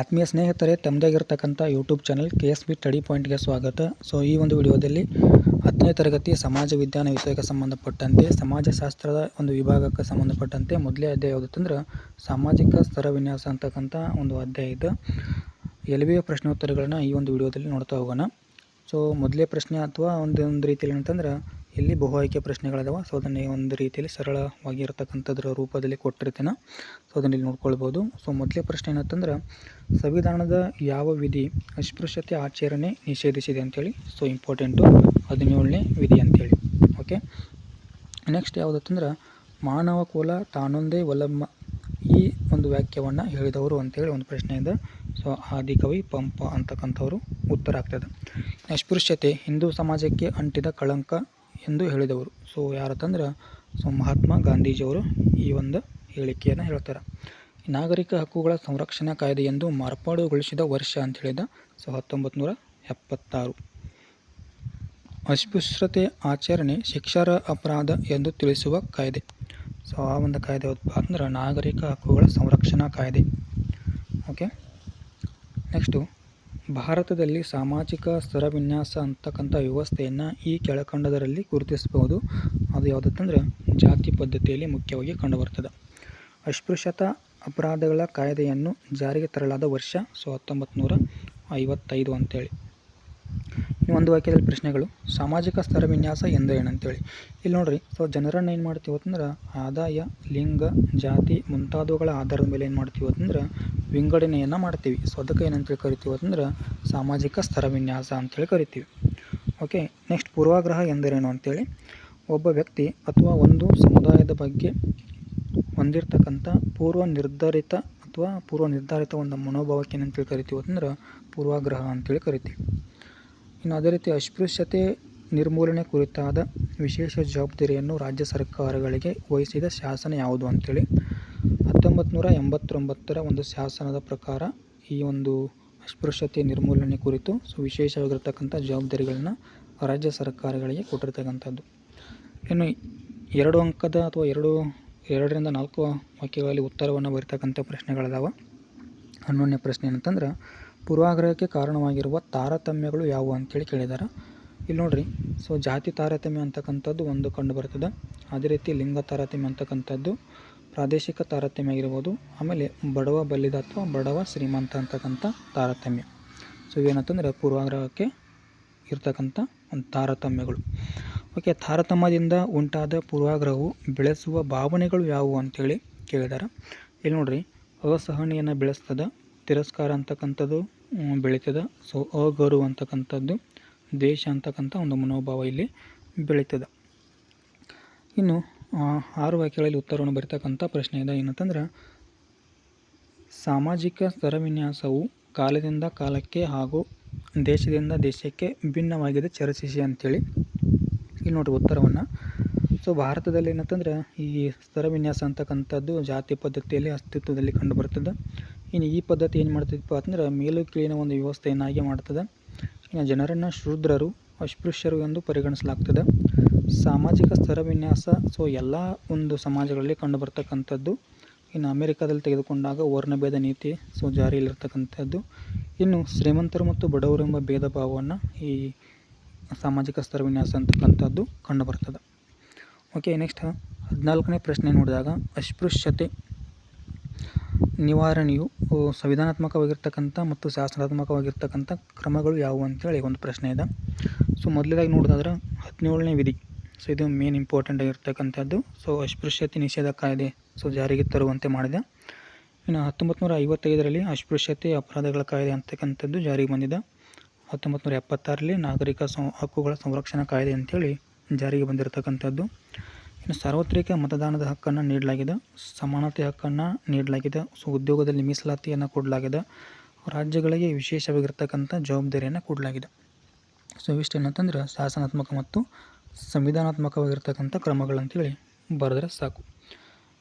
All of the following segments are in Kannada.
ಆತ್ಮೀಯ ಸ್ನೇಹಿತರೆ, ತಮ್ಮದಾಗಿರ್ತಕ್ಕಂಥ ಯೂಟ್ಯೂಬ್ ಚಾನಲ್ KSB ಸ್ಟಡಿ ಪಾಯಿಂಟ್ಗೆ ಸ್ವಾಗತ. ಸೊ ಈ ಒಂದು ವಿಡಿಯೋದಲ್ಲಿ 10ನೇ ತರಗತಿ ಸಮಾಜ ವಿಜ್ಞಾನ ವಿಷಯಕ್ಕೆ ಸಂಬಂಧಪಟ್ಟಂತೆ ಸಮಾಜಶಾಸ್ತ್ರದ ಒಂದು ವಿಭಾಗಕ್ಕೆ ಸಂಬಂಧಪಟ್ಟಂತೆ ಮೊದಲೇ ಅಧ್ಯಾಯ ಯಾವುದಂದ್ರೆ ಸಾಮಾಜಿಕ ಸ್ತರ ವಿನ್ಯಾಸ ಅಂತಕ್ಕಂಥ ಒಂದು ಅಧ್ಯಾಯ ಇದೆ. LBO ಪ್ರಶ್ನೋತ್ತರಗಳನ್ನ ಈ ಒಂದು ವಿಡಿಯೋದಲ್ಲಿ ನೋಡ್ತಾ ಹೋಗೋಣ. ಸೊ ಮೊದಲೇ ಪ್ರಶ್ನೆ ಅಥವಾ ಒಂದು ರೀತಿಯಲ್ಲಿ ಅಂತಂದ್ರೆ ಇಲ್ಲಿ ಬಹು ಆಯ್ಕೆ ಪ್ರಶ್ನೆಗಳಿದಾವೆ. ಸೊ ಅದನ್ನೇ ಒಂದು ರೀತಿಯಲ್ಲಿ ಸರಳವಾಗಿ ಇರತಕ್ಕಂಥದ್ರ ರೂಪದಲ್ಲಿ ಕೊಟ್ಟಿರ್ತೀನಿ. ಸೊ ಅದನ್ನು ಇಲ್ಲಿ ನೋಡ್ಕೊಳ್ಬೋದು. ಸೊ ಮೊದಲೇ ಪ್ರಶ್ನೆ ಏನಂತಂದ್ರೆ ಸಂವಿಧಾನದ ಯಾವ ವಿಧಿ ಅಸ್ಪೃಶ್ಯತೆ ಆಚರಣೆ ನಿಷೇಧಿಸಿದೆ ಅಂತೇಳಿ. ಸೊ ಇಂಪಾರ್ಟೆಂಟು 17ನೇ ವಿಧಿ ಅಂತೇಳಿ. ಓಕೆ, ನೆಕ್ಸ್ಟ್ ಯಾವುದಂತಂದ್ರೆ ಮಾನವ ಕುಲ ತಾನೊಂದೇ ಒಲಮ್ಮ ಈ ಒಂದು ವಾಕ್ಯವನ್ನು ಹೇಳಿದವರು ಅಂತೇಳಿ ಒಂದು ಪ್ರಶ್ನೆ ಇದೆ. ಸೊ ಆದಿಕವಿ ಪಂಪ ಅಂತಕ್ಕಂಥವ್ರು ಉತ್ತರ ಆಗ್ತದೆ. ಅಸ್ಪೃಶ್ಯತೆ ಹಿಂದೂ ಸಮಾಜಕ್ಕೆ ಅಂಟಿದ ಕಳಂಕ ಎಂದು ಹೇಳಿದವರು ಸೊ ಯಾರಂತಂದ್ರೆ ಮಹಾತ್ಮ ಗಾಂಧೀಜಿಯವರು ಈ ಒಂದು ಹೇಳಿಕೆಯನ್ನು ಹೇಳ್ತಾರೆ. ನಾಗರಿಕ ಹಕ್ಕುಗಳ ಸಂರಕ್ಷಣಾ ಕಾಯ್ದೆ ಎಂದು ಮಾರ್ಪಾಡುಗೊಳಿಸಿದ ವರ್ಷ ಅಂತ ಹೇಳಿದ ಸೊ 1976. ಅಸ್ಪೃಶ್ಯತೆ ಆಚರಣೆ ಶಿಕ್ಷಾರ್ಹ ಅಪರಾಧ ಎಂದು ತಿಳಿಸುವ ಕಾಯ್ದೆ. ಸೊ ಆ ಒಂದು ಕಾಯ್ದೆ ಯಾವ್ದಪ್ಪ ಅಂದ್ರೆ ನಾಗರಿಕ ಹಕ್ಕುಗಳ ಸಂರಕ್ಷಣಾ ಕಾಯ್ದೆ. ಓಕೆ, ನೆಕ್ಸ್ಟು ಭಾರತದಲ್ಲಿ ಸಾಮಾಜಿಕ ಸ್ತರವಿನ್ಯಾಸ ಅಂತಕ್ಕಂಥ ವ್ಯವಸ್ಥೆಯನ್ನು ಈ ಕೆಳಕಂಡದರಲ್ಲಿ ಗುರುತಿಸಬಹುದು. ಅದು ಯಾವುದಂತಂದ್ರೆ ಜಾತಿ ಪದ್ಧತಿಯಲ್ಲಿ ಮುಖ್ಯವಾಗಿ ಕಂಡುಬರ್ತದೆ. ಅಸ್ಪೃಶ್ಯತಾ ಅಪರಾಧಗಳ ಕಾಯ್ದೆಯನ್ನು ಜಾರಿಗೆ ತರಲಾದ ವರ್ಷ ಸೊ 1955 ಅಂತೇಳಿ. ಒಂದು ವಾಕ್ಯದಲ್ಲಿ ಪ್ರಶ್ನೆಗಳು ಸಾಮಾಜಿಕ ಸ್ತರ ವಿನ್ಯಾಸ ಎಂದರೇನು ಅಂತೇಳಿ. ಇಲ್ಲಿ ನೋಡ್ರಿ, ಸೊ ಜನರನ್ನು ಏನು ಮಾಡ್ತೀವಿ ಅಂತಂದ್ರೆ ಆದಾಯ, ಲಿಂಗ, ಜಾತಿ ಮುಂತಾದವುಗಳ ಆಧಾರದ ಮೇಲೆ ಏನು ಮಾಡ್ತೀವಿ ಅಂತಂದ್ರೆ ವಿಂಗಡಣೆಯನ್ನು ಮಾಡ್ತೀವಿ. ಸೊ ಅದಕ್ಕೆ ಏನಂತೇಳಿ ಕರಿತೀವಿ ಅಂತಂದ್ರೆ ಸಾಮಾಜಿಕ ಸ್ತರ ವಿನ್ಯಾಸ ಅಂತೇಳಿ ಕರಿತೀವಿ. ಓಕೆ, ನೆಕ್ಸ್ಟ್ ಪೂರ್ವಾಗ್ರಹ ಎಂದರೇನು ಅಂತೇಳಿ. ಒಬ್ಬ ವ್ಯಕ್ತಿ ಅಥವಾ ಒಂದು ಸಮುದಾಯದ ಬಗ್ಗೆ ಹೊಂದಿರತಕ್ಕಂಥ ಪೂರ್ವ ನಿರ್ಧಾರಿತ ಒಂದು ಮನೋಭಾವಕ್ಕೆ ಏನಂತೇಳಿ ಕರಿತೀವಿ ಅಂತಂದ್ರೆ ಪೂರ್ವಾಗ್ರಹ ಅಂತೇಳಿ ಕರಿತೀವಿ. ಇನ್ನು ಅದೇ ರೀತಿ ಅಸ್ಪೃಶ್ಯತೆ ನಿರ್ಮೂಲನೆ ಕುರಿತಾದ ವಿಶೇಷ ಜವಾಬ್ದಾರಿಯನ್ನು ರಾಜ್ಯ ಸರ್ಕಾರಗಳಿಗೆ ವಹಿಸಿದ ಶಾಸನ ಯಾವುದು ಅಂತೇಳಿ. 1989ರ ಒಂದು ಶಾಸನದ ಪ್ರಕಾರ ಈ ಒಂದು ಅಸ್ಪೃಶ್ಯತೆ ನಿರ್ಮೂಲನೆ ಕುರಿತು ವಿಶೇಷವಾಗಿರ್ತಕ್ಕಂಥ ಜವಾಬ್ದಾರಿಗಳನ್ನು ರಾಜ್ಯ ಸರ್ಕಾರಗಳಿಗೆ ಕೊಟ್ಟಿರ್ತಕ್ಕಂಥದ್ದು. ಇನ್ನು 2 ಅಂಕದ ಅಥವಾ 2ರಿಂದ 4 ವಾಕ್ಯಗಳಲ್ಲಿ ಉತ್ತರವನ್ನು ಬರೀತಕ್ಕಂಥ ಪ್ರಶ್ನೆಗಳಿದಾವೆ. 11ನೇ ಪ್ರಶ್ನೆ ಏನಂತಂದ್ರೆ ಪೂರ್ವಾಗ್ರಹಕ್ಕೆ ಕಾರಣವಾಗಿರುವ ತಾರತಮ್ಯಗಳು ಯಾವುವು ಅಂತೇಳಿ ಕೇಳಿದ್ದಾರೆ. ಇಲ್ಲಿ ನೋಡ್ರಿ, ಸೊ ಜಾತಿ ತಾರತಮ್ಯ ಅಂತಕ್ಕಂಥದ್ದು ಒಂದು ಕಂಡು ಬರ್ತದೆ. ಅದೇ ರೀತಿ ಲಿಂಗ ತಾರತಮ್ಯ ಅಂತಕ್ಕಂಥದ್ದು, ಪ್ರಾದೇಶಿಕ ತಾರತಮ್ಯ ಆಗಿರ್ಬೋದು, ಆಮೇಲೆ ಬಡವ ಬಲ್ಲಿದ ಅಥವಾ ಬಡವ ಶ್ರೀಮಂತ ಅಂತಕ್ಕಂಥ ತಾರತಮ್ಯ. ಸೊ ಇವೇನಂತಂದ್ರೆ ಪೂರ್ವಾಗ್ರಹಕ್ಕೆ ಇರ್ತಕ್ಕಂಥ ಒಂದು ತಾರತಮ್ಯಗಳು. ಓಕೆ, ತಾರತಮ್ಯದಿಂದ ಉಂಟಾದ ಪೂರ್ವಾಗ್ರಹವು ಬೆಳೆಸುವ ಭಾವನೆಗಳು ಯಾವುವು ಅಂತೇಳಿ ಕೇಳಿದ್ದಾರೆ. ಇಲ್ಲಿ ನೋಡ್ರಿ, ಅಸಹನೆಯನ್ನು ಬೆಳೆಸ್ತದೆ, ತಿರಸ್ಕಾರ ಅಂತಕ್ಕಂಥದ್ದು ಬೆಳೀತದೆ, ಸೊ ಅಗೌರವ ಅಂತಕ್ಕಂಥದ್ದು, ದ್ವೇಷ ಅಂತಕ್ಕಂಥ ಒಂದು ಮನೋಭಾವ ಇಲ್ಲಿ ಬೆಳೀತದೆ. ಇನ್ನು 6 ವಾಕ್ಯಗಳಲ್ಲಿ ಉತ್ತರವನ್ನು ಬರೀತಕ್ಕಂಥ ಪ್ರಶ್ನೆ ಇದೆ. ಏನಂತಂದ್ರೆ ಸಾಮಾಜಿಕ ಸ್ತರವಿನ್ಯಾಸವು ಕಾಲದಿಂದ ಕಾಲಕ್ಕೆ ಹಾಗೂ ದೇಶದಿಂದ ದೇಶಕ್ಕೆ ಭಿನ್ನವಾಗಿದೆ, ಚರ್ಚಿಸಿ ಅಂತೇಳಿ. ಇಲ್ಲಿ ನೋಡಿರಿ ಉತ್ತರವನ್ನು. ಸೊ ಭಾರತದಲ್ಲಿ ಏನಂತಂದ್ರೆ ಈ ಸ್ತರವಿನ್ಯಾಸ ಅಂತಕ್ಕಂಥದ್ದು ಜಾತಿ ಪದ್ಧತಿಯಲ್ಲಿ ಅಸ್ತಿತ್ವದಲ್ಲಿ ಕಂಡು ಬರ್ತದೆ. ಇನ್ನು ಈ ಪದ್ಧತಿ ಏನು ಮಾಡ್ತಿದ್ದಪ್ಪ ಅಂತಂದ್ರೆ ಮೇಲು ಕೀಳಿನ ಒಂದು ವ್ಯವಸ್ಥೆಯನ್ನಾಗಿ ಮಾಡ್ತದೆ. ಇನ್ನು ಜನರನ್ನು ಶೂದ್ರರು, ಅಸ್ಪೃಶ್ಯರು ಎಂದು ಪರಿಗಣಿಸಲಾಗ್ತದೆ. ಸಾಮಾಜಿಕ ಸ್ತರವಿನ್ಯಾಸ ಸೊ ಎಲ್ಲ ಒಂದು ಸಮಾಜಗಳಲ್ಲಿ ಕಂಡು ಬರ್ತಕ್ಕಂಥದ್ದು. ಇನ್ನು ಅಮೆರಿಕಾದಲ್ಲಿ ತೆಗೆದುಕೊಂಡಾಗ ವರ್ಣಭೇದ ನೀತಿ ಸೊ ಜಾರಿಯಲ್ಲಿರ್ತಕ್ಕಂಥದ್ದು. ಇನ್ನು ಶ್ರೀಮಂತರು ಮತ್ತು ಬಡವರು ಎಂಬ ಭೇದ ಭಾವವನ್ನು ಈ ಸಾಮಾಜಿಕ ಸ್ತರವಿನ್ಯಾಸ ಅಂತಕ್ಕಂಥದ್ದು ಕಂಡು ಬರ್ತದೆ. ಓಕೆ, ನೆಕ್ಸ್ಟ್ 14ನೇ ಪ್ರಶ್ನೆ ನೋಡಿದಾಗ ಅಸ್ಪೃಶ್ಯತೆ ನಿವಾರಣೆಯು ಸಂವಿಧಾನಾತ್ಮಕವಾಗಿರ್ತಕ್ಕಂಥ ಮತ್ತು ಶಾಸನಾತ್ಮಕವಾಗಿರ್ತಕ್ಕಂಥ ಕ್ರಮಗಳು ಯಾವುವು ಅಂತೇಳಿ ಒಂದು ಪ್ರಶ್ನೆ ಇದೆ. ಸೊ ಮೊದಲನೇದಾಗಿ ನೋಡೋದಾದ್ರೆ 17ನೇ ವಿಧಿ. ಸೊ ಇದು ಮೇನ್ ಇಂಪಾರ್ಟೆಂಟ್ ಆಗಿರ್ತಕ್ಕಂಥದ್ದು. ಸೊ ಅಸ್ಪೃಶ್ಯತೆ ನಿಷೇಧ ಕಾಯ್ದೆ ಸೊ ಜಾರಿಗೆ ತರುವಂತೆ ಮಾಡಿದೆ. ಇನ್ನು 1955ರಲ್ಲಿ ಅಸ್ಪೃಶ್ಯತೆ ಅಪರಾಧಗಳ ಕಾಯ್ದೆ ಅಂತಕ್ಕಂಥದ್ದು ಜಾರಿಗೆ ಬಂದಿದೆ. 1976ರಲ್ಲಿ ನಾಗರಿಕ ಹಕ್ಕುಗಳ ಸಂರಕ್ಷಣಾ ಕಾಯ್ದೆ ಅಂತೇಳಿ ಜಾರಿಗೆ ಬಂದಿರತಕ್ಕಂಥದ್ದು. ಇನ್ನು ಸಾರ್ವತ್ರಿಕ ಮತದಾನದ ಹಕ್ಕನ್ನು ನೀಡಲಾಗಿದೆ, ಸಮಾನತೆ ಹಕ್ಕನ್ನು ನೀಡಲಾಗಿದೆ, ಸೊ ಉದ್ಯೋಗದಲ್ಲಿ ಮೀಸಲಾತಿಯನ್ನು ಕೊಡಲಾಗಿದೆ, ರಾಜ್ಯಗಳಿಗೆ ವಿಶೇಷವಾಗಿರ್ತಕ್ಕಂಥ ಜವಾಬ್ದಾರಿಯನ್ನು ಕೊಡಲಾಗಿದೆ. ಸೊ ಇವಿಷ್ಟು ಏನಂತಂದ್ರೆ ಶಾಸನಾತ್ಮಕ ಮತ್ತು ಸಂವಿಧಾನಾತ್ಮಕವಾಗಿರ್ತಕ್ಕಂಥ ಕ್ರಮಗಳಂತೇಳಿ ಬರೆದ್ರೆ ಸಾಕು.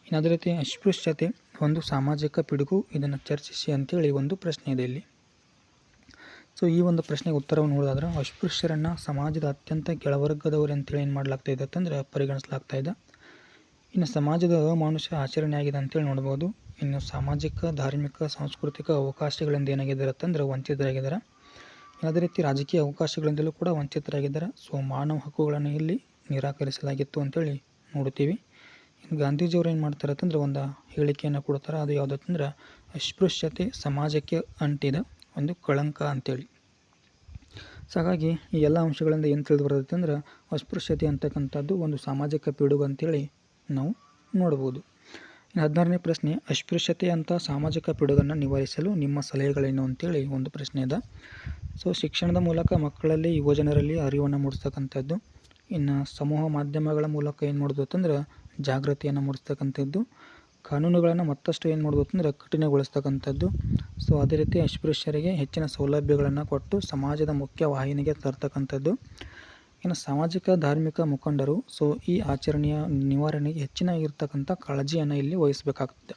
ಇನ್ನು ಅದೇ ರೀತಿ ಅಸ್ಪೃಶ್ಯತೆ ಒಂದು ಸಾಮಾಜಿಕ ಪಿಡುಗು, ಇದನ್ನು ಚರ್ಚಿಸಿ ಅಂತೇಳಿ ಒಂದು ಪ್ರಶ್ನೆ ಇದೆ ಇಲ್ಲಿ. ಸೊ ಈ ಒಂದು ಪ್ರಶ್ನೆಗೆ ಉತ್ತರವನ್ನು ನೋಡೋದಾದ್ರೆ ಅಸ್ಪೃಶ್ಯರನ್ನು ಸಮಾಜದ ಅತ್ಯಂತ ಕೆಳವರ್ಗದವರು ಅಂತೇಳಿ ಏನು ಮಾಡಲಾಗ್ತಾ ಇದೆ ಅಂತಂದರೆ ಪರಿಗಣಿಸಲಾಗ್ತಾ ಇದೆ. ಇನ್ನು ಸಮಾಜದ ಅಮಾನುಷ ಆಚರಣೆ ಆಗಿದೆ ಅಂತೇಳಿ ನೋಡ್ಬೋದು. ಇನ್ನು ಸಾಮಾಜಿಕ, ಧಾರ್ಮಿಕ, ಸಾಂಸ್ಕೃತಿಕ ಅವಕಾಶಗಳಿಂದ ಏನಾಗಿದ್ದಾರೆ ಅಂತಂದ್ರೆ ವಂಚಿತರಾಗಿದ್ದಾರೆ. ಅದೇ ರೀತಿ ರಾಜಕೀಯ ಅವಕಾಶಗಳಿಂದಲೂ ಕೂಡ ವಂಚಿತರಾಗಿದ್ದಾರೆ. ಸೊ ಮಾನವ ಹಕ್ಕುಗಳನ್ನು ಇಲ್ಲಿ ನಿರಾಕರಿಸಲಾಗಿತ್ತು ಅಂತೇಳಿ ನೋಡ್ತೀವಿ. ಇನ್ನು ಗಾಂಧೀಜಿಯವರು ಏನು ಮಾಡ್ತಾರೆ ಅಂತಂದ್ರೆ ಒಂದು ಹೇಳಿಕೆಯನ್ನು ಕೊಡ್ತಾರೆ. ಅದು ಯಾವುದಂತಂದ್ರೆ ಅಸ್ಪೃಶ್ಯತೆ ಸಮಾಜಕ್ಕೆ ಅಂಟಿದ ಒಂದು ಕಳಂಕ ಅಂತೇಳಿ. ಸೊ ಹಾಗಾಗಿ ಈ ಎಲ್ಲ ಅಂಶಗಳಿಂದ ಏನು ತಿಳಿದು ಬರ್ತೈತೆ ಅಂದ್ರೆ ಅಸ್ಪೃಶ್ಯತೆ ಅಂತಕ್ಕಂಥದ್ದು ಒಂದು ಸಾಮಾಜಿಕ ಪಿಡುಗು ಅಂತೇಳಿ ನಾವು ನೋಡ್ಬೋದು. ಇನ್ನು 16ನೇ ಪ್ರಶ್ನೆ, ಅಸ್ಪೃಶ್ಯತೆ ಅಂತ ಸಾಮಾಜಿಕ ಪಿಡುಗನ್ನು ನಿವಾರಿಸಲು ನಿಮ್ಮ ಸಲಹೆಗಳೇನು ಅಂತೇಳಿ ಒಂದು ಪ್ರಶ್ನೆ ಇದೆ. ಸೊ ಶಿಕ್ಷಣದ ಮೂಲಕ ಮಕ್ಕಳಲ್ಲಿ, ಯುವಜನರಲ್ಲಿ ಅರಿವನ್ನು ಮೂಡಿಸ್ತಕ್ಕಂಥದ್ದು. ಇನ್ನು ಸಮೂಹ ಮಾಧ್ಯಮಗಳ ಮೂಲಕ ಏನು ಮಾಡೋದು ಅಂತಂದ್ರೆ ಜಾಗೃತಿಯನ್ನು ಮೂಡಿಸ್ತಕ್ಕಂಥದ್ದು. ಕಾನೂನುಗಳನ್ನು ಮತ್ತಷ್ಟು ಏನು ಮಾಡೋದು ಅಂತಂದ್ರೆ ಕಠಿಣಗೊಳಿಸ್ತಕ್ಕಂಥದ್ದು. ಸೊ ಅದೇ ರೀತಿ ಅಸ್ಪೃಶ್ಯರಿಗೆ ಹೆಚ್ಚಿನ ಸೌಲಭ್ಯಗಳನ್ನು ಕೊಟ್ಟು ಸಮಾಜದ ಮುಖ್ಯ ವಾಹಿನಿಗೆ ತರ್ತಕ್ಕಂಥದ್ದು. ಇನ್ನು ಸಾಮಾಜಿಕ, ಧಾರ್ಮಿಕ ಮುಖಂಡರು ಸೊ ಈ ಆಚರಣೆಯ ನಿವಾರಣೆಗೆ ಹೆಚ್ಚಿನ ಇರ್ತಕ್ಕಂಥ ಕಾಳಜಿಯನ್ನು ಇಲ್ಲಿ ವಹಿಸಬೇಕಾಗ್ತದೆ.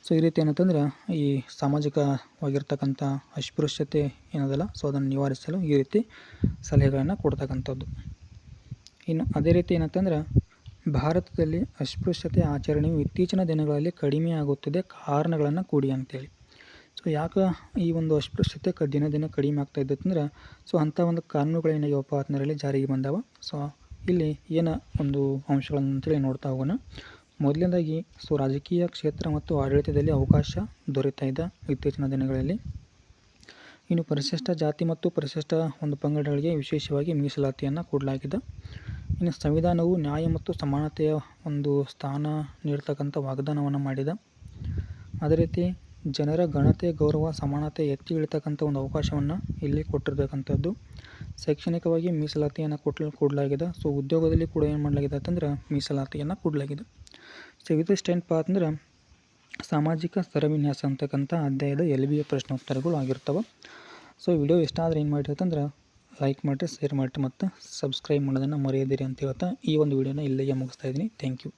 ಸೊ ಈ ರೀತಿ ಏನಂತಂದ್ರೆ ಈ ಸಾಮಾಜಿಕವಾಗಿರ್ತಕ್ಕಂಥ ಅಸ್ಪೃಶ್ಯತೆ ಏನದಲ್ಲ ಸೊ ಅದನ್ನು ನಿವಾರಿಸಲು ಈ ರೀತಿ ಸಲಹೆಗಳನ್ನು ಕೊಡ್ತಕ್ಕಂಥದ್ದು. ಇನ್ನು ಅದೇ ರೀತಿ ಏನಂತಂದ್ರೆ ಭಾರತದಲ್ಲಿ ಅಸ್ಪೃಶ್ಯತೆ ಆಚರಣೆಯು ಇತ್ತೀಚಿನ ದಿನಗಳಲ್ಲಿ ಕಡಿಮೆ ಆಗುತ್ತಿದೆ, ಕಾರಣಗಳನ್ನು ಕೂಡಿ ಅಂತೇಳಿ. ಸೊ ಯಾಕೆ ಈ ಒಂದು ಅಸ್ಪೃಶ್ಯತೆ ದಿನ ದಿನ ಕಡಿಮೆ ಆಗ್ತಾ ಇದ್ದತ್ತಂದ್ರೆ ಸೊ ಅಂಥ ಒಂದು ಕಾನೂನುಗಳೇನಾಗ್ಯವಪ್ಪ ಅದರಲ್ಲಿ ಜಾರಿಗೆ ಬಂದಾವ. ಸೊ ಇಲ್ಲಿ ಏನು ಒಂದು ಅಂಶಗಳನ್ನು ಅಂತೇಳಿ ನೋಡ್ತಾ ಹೋಗೋಣ. ಮೊದಲನೇದಾಗಿ ಸೊ ರಾಜಕೀಯ ಕ್ಷೇತ್ರ ಮತ್ತು ಆಡಳಿತದಲ್ಲಿ ಅವಕಾಶ ದೊರೀತಾ ಇದೆ ಇತ್ತೀಚಿನ ದಿನಗಳಲ್ಲಿ. ಇನ್ನು ಪರಿಶಿಷ್ಟ ಜಾತಿ ಮತ್ತು ಪರಿಶಿಷ್ಟ ಒಂದು ಪಂಗಡಗಳಿಗೆ ವಿಶೇಷವಾಗಿ ಮೀಸಲಾತಿಯನ್ನು ಕೊಡಲಾಗಿದೆ. ಇನ್ನು ಸಂವಿಧಾನವು ನ್ಯಾಯ ಮತ್ತು ಸಮಾನತೆಯ ಒಂದು ಸ್ಥಾನ ನೀಡ್ತಕ್ಕಂಥ ವಾಗ್ದಾನವನ್ನು ಮಾಡಿದೆ. ಅದೇ ರೀತಿ ಜನರ ಘನತೆ, ಗೌರವ, ಸಮಾನತೆ ಎತ್ತಿ ಇಳಿತಕ್ಕಂಥ ಒಂದು ಅವಕಾಶವನ್ನು ಇಲ್ಲಿ ಕೊಟ್ಟಿರ್ತಕ್ಕಂಥದ್ದು. ಶೈಕ್ಷಣಿಕವಾಗಿ ಮೀಸಲಾತಿಯನ್ನು ಕೊಡಲಾಗಿದೆ. ಸೊ ಉದ್ಯೋಗದಲ್ಲಿ ಕೂಡ ಏನು ಮಾಡಲಾಗಿದೆ ಅಂತಂದ್ರೆ ಮೀಸಲಾತಿಯನ್ನು ಕೊಡಲಾಗಿದೆ. ಸೊ ಇದಿಷ್ಟೇನಪ್ಪ ಅಂತಂದ್ರೆ ಸಾಮಾಜಿಕ ಸ್ತರವಿನ್ಯಾಸ ಅಂತಕ್ಕಂಥ ಅಧ್ಯಾಯದ LBA ಪ್ರಶ್ನೋತ್ತರಗಳು ಆಗಿರ್ತವೆ. ಸೊ ವಿಡಿಯೋ ಇಷ್ಟ ಆದರೆ ಏನು ಮಾಡಿರಿ ಅಂತಂದ್ರೆ ಲೈಕ್ ಮಾಡಿರಿ, ಶೇರ್ ಮಾಡಿರಿ ಮತ್ತು ಸಬ್ಸ್ಕ್ರೈಬ್ ಮಾಡೋದನ್ನು ಮರೆಯದಿರಿ ಅಂತ ಹೇಳ್ತಾ ಈ ಒಂದು ವಿಡಿಯೋನ ಇಲ್ಲಿಗೆ ಮುಗಿಸ್ತಾ ಇದ್ದೀನಿ. Thank you.